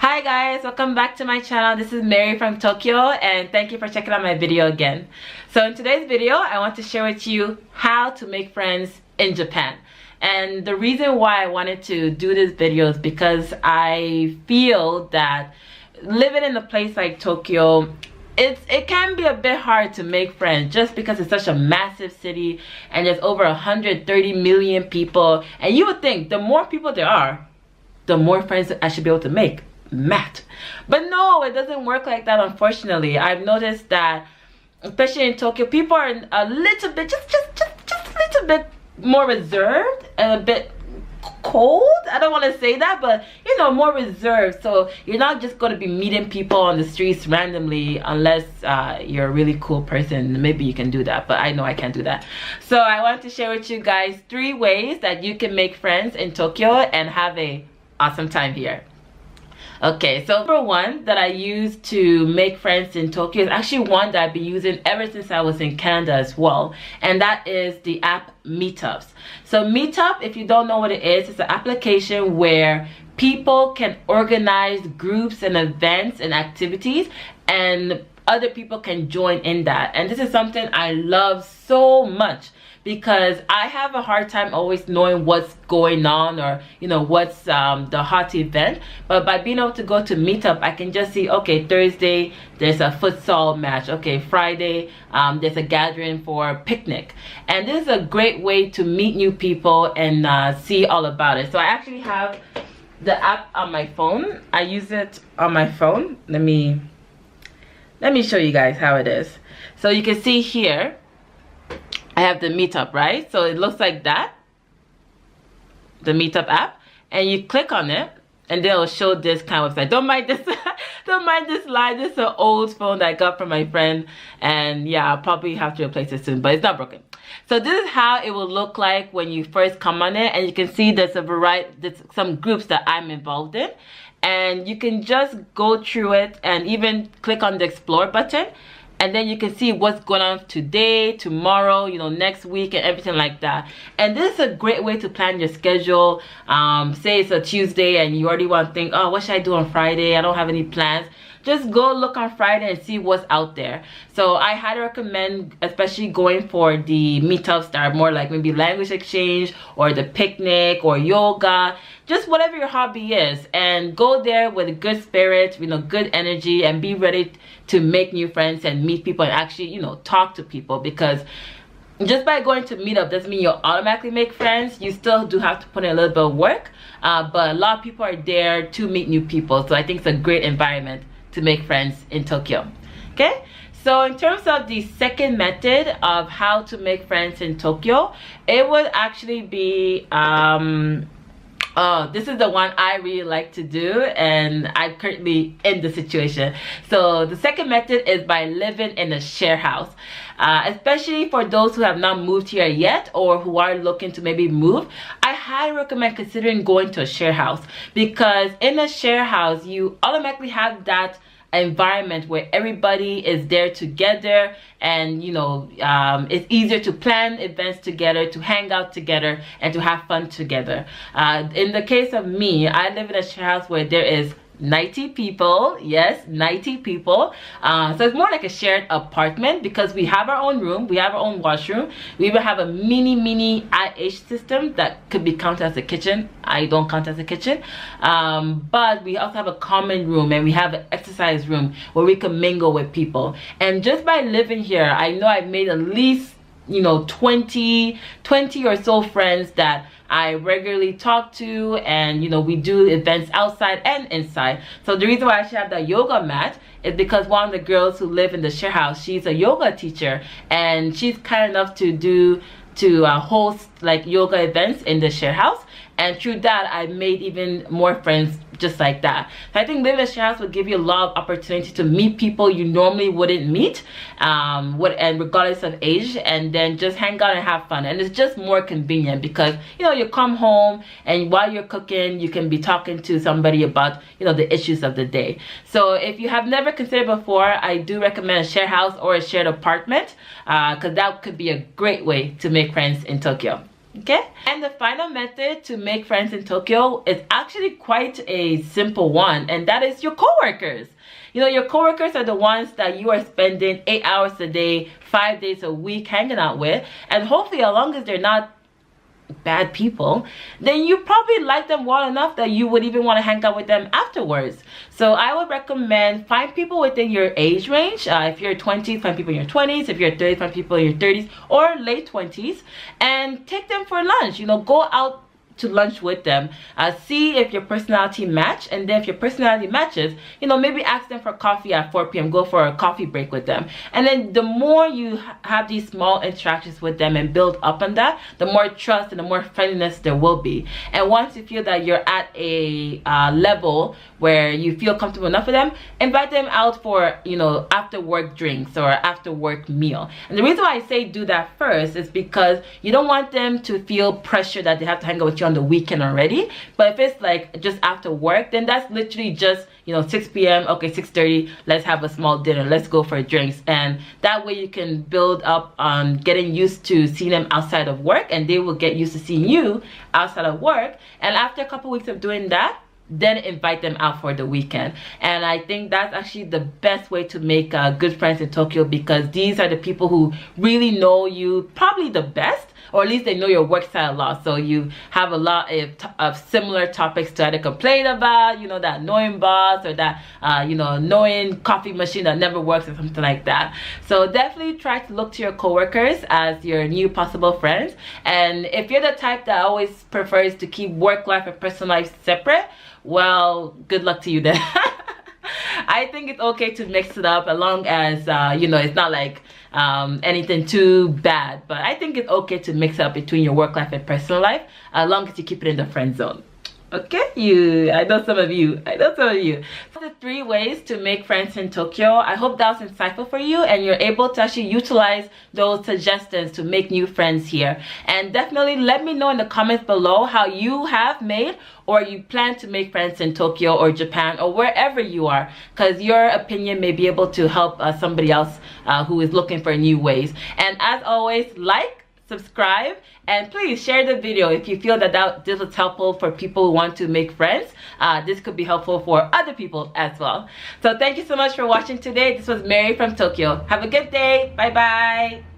Hi guys, welcome back to my channel. This is Mary from Tokyo and thank you for checking out my video again. So in today's video, I want to share with you how to make friends in Japan. And the reason why I wanted to do this video is because I feel that living in a place like Tokyo, it can be a bit hard to make friends just because it's such a massive city and there's over 130 million people. And you would think the more people there are, the more friends I should be able to make. Math. But no, it doesn't work like that, unfortunately. I've noticed that, especially in Tokyo, people are a little bit, just a little bit more reserved and a bit cold. I don't want to say that, but you know, more reserved. So you're not just going to be meeting people on the streets randomly unless you're a really cool person. Maybe you can do that, but I know I can't do that. So I wanted to share with you guys 3 ways that you can make friends in Tokyo and have a awesome time here. Okay, so number 1 that I use to make friends in Tokyo is actually one that I've been using ever since I was in Canada as well, and that is the app Meetups. So Meetup, if you don't know what it is, it's an application where people can organize groups and events and activities, and other people can join in that. And this is something I love so much, because I have a hard time always knowing what's going on or you know what's the hot event. But by being able to go to Meetup, I can just see, okay, Thursday there's a futsal match, okay, Friday there's a gathering for a picnic. And this is a great way to meet new people and see all about it. So I actually have the app on my phone. I use it on my phone. Let me show you guys how it is. So you can see here I have the Meetup, right? So it looks like that, the Meetup app, and you click on it and then it'll show this kind of website. Don't mind this don't mind this slide. This is an old phone that I got from my friend, and yeah, I'll probably have to replace it soon, but it's not broken. So this is how it will look like when you first come on it, and you can see there's a variety, there's some groups that I'm involved in, and you can just go through it and even click on the explore button, and then you can see what's going on today, tomorrow, you know, next week, and everything like that. And this is a great way to plan your schedule. Say it's a Tuesday and you already want to think, oh, what should I do on Friday? I don't have any plans. Just go look on Friday and see what's out there. So I highly recommend, especially going for the meetups that are more like maybe language exchange or the picnic or yoga, just whatever your hobby is, and go there with a good spirit, you know, good energy, and be ready to make new friends and meet people and actually, you know, talk to people. Because just by going to Meetup doesn't mean you'll automatically make friends. You still do have to put in a little bit of work, but a lot of people are there to meet new people. So I think it's a great environment to make friends in Tokyo. Okay, so in terms of the second method of how to make friends in Tokyo, it would actually be this is the one I really like to do, and I'm currently in the situation. So the second method is by living in a share house. Especially for those who have not moved here yet or who are looking to maybe move, I highly recommend considering going to a share house, because in a share house you automatically have that environment where everybody is there together, and you know, it's easier to plan events together, to hang out together, and to have fun together. In the case of me, I live in a share house where there is 90 people. Yes, 90 people. So it's more like a shared apartment, because we have our own room, we have our own washroom, we even have a mini IH system that could be counted as a kitchen. I don't count as a kitchen, but we also have a common room, and we have an exercise room where we can mingle with people. And just by living here, I know I've made at least, you know, 20 or so friends that I regularly talk to, and you know, we do events outside and inside. So the reason why I actually have that yoga mat is because one of the girls who live in the share house, she's a yoga teacher, and she's kind enough to host like yoga events in the share house, and through that I made even more friends just like that. So I think living in a share house will give you a lot of opportunity to meet people you normally wouldn't meet, and regardless of age, and then just hang out and have fun. And it's just more convenient because, you know, you come home and while you're cooking you can be talking to somebody about, you know, the issues of the day. So if you have never considered before, I do recommend a share house or a shared apartment, because that could be a great way to make friends in Tokyo. Okay, and the final method to make friends in Tokyo is actually quite a simple one, and that is your coworkers. You know, your coworkers are the ones that you are spending 8 hours a day, 5 days a week hanging out with, and hopefully as long as they're not bad people, then you probably like them well enough that you would even want to hang out with them afterwards. So I would recommend find people within your age range. If you're 20, find people in your 20s. If you're 30, find people in your 30s or late 20s, and take them for lunch. You know, go out to lunch with them, see if your personality match, and then if your personality matches, you know, maybe ask them for coffee at 4 p.m. go for a coffee break with them. And then the more you have these small interactions with them and build up on that, the more trust and the more friendliness there will be. And once you feel that you're at a level where you feel comfortable enough with them, invite them out for, you know, after work drinks or after work meal. And the reason why I say do that first is because you don't want them to feel pressure that they have to hang out with you on the weekend already. But if it's like just after work, then that's literally just, you know, 6 p.m. okay, 6:30, let's have a small dinner, let's go for drinks. And that way you can build up on getting used to seeing them outside of work, and they will get used to seeing you outside of work. And after a couple weeks of doing that, then invite them out for the weekend. And I think that's actually the best way to make good friends in Tokyo, because these are the people who really know you probably the best, or at least they know your work style a lot. So you have a lot of similar topics to either complain about, you know, that annoying boss, or that you know, annoying coffee machine that never works, or something like that. So definitely try to look to your coworkers as your new possible friends. And if you're the type that always prefers to keep work life and personal life separate, well, good luck to you then. I think it's okay to mix it up, as long as you know, it's not like anything too bad. But I think it's okay to mix up between your work life and personal life, as long as you keep it in the friend zone. Okay, I know some of you. The 3 ways to make friends in Tokyo. I hope that was insightful for you, and you're able to actually utilize those suggestions to make new friends here. And definitely let me know in the comments below how you have made or you plan to make friends in Tokyo or Japan or wherever you are, because your opinion may be able to help somebody else who is looking for new ways. And as always, like, subscribe, and please share the video if you feel that this was helpful for people who want to make friends. This could be helpful for other people as well. So thank you so much for watching today. This was Mary from Tokyo. Have a good day. Bye bye.